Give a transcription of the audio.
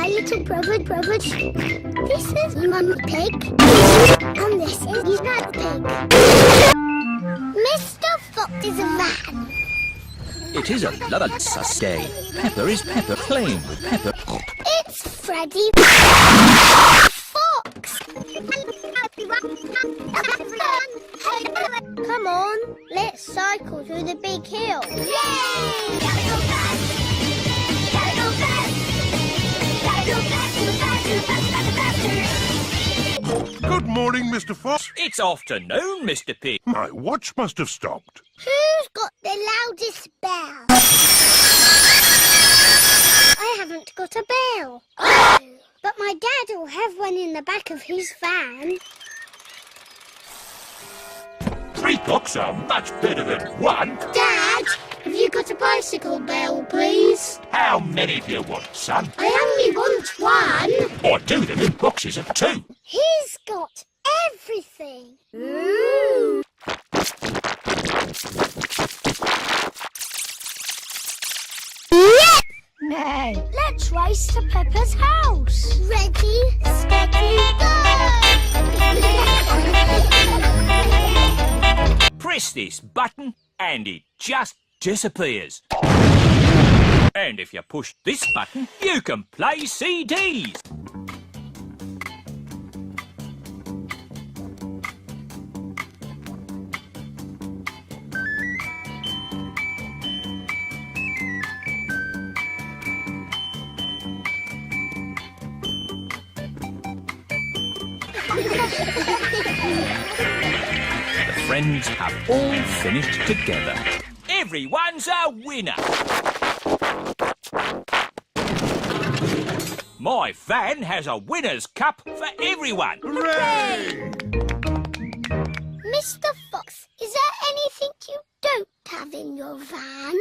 my little brother. This is Mummy Pig. And this is Dad Pig. Mr. Fox is a van. It is a lovely day. Peppa is Peppa playing with Peppa. It's Freddy Fox. Come on, let's cycle through the big hill. Yay! Good morning, Mr. Fox. It's afternoon, Mr. Pig. My watch must have stopped. Who's got the loudest bell? I haven't got a bell. Oh, but my dad will have one in the back of his van. 3 clocks are much better than 1. Dad, have you got a bicycle bell, please? How many do you want, son? I only want one. I do them in boxes of 2. He's got everything. Ooh. Nay, let's race to Peppa's house. Ready, steady, go! Press this button and it just disappears. And if you push this button, you can play CDs. The friends have all finished together. Everyone's a winner. My van has a winner's cup for everyone. Hooray! Mr. Fox, is there anything you don't have in your van?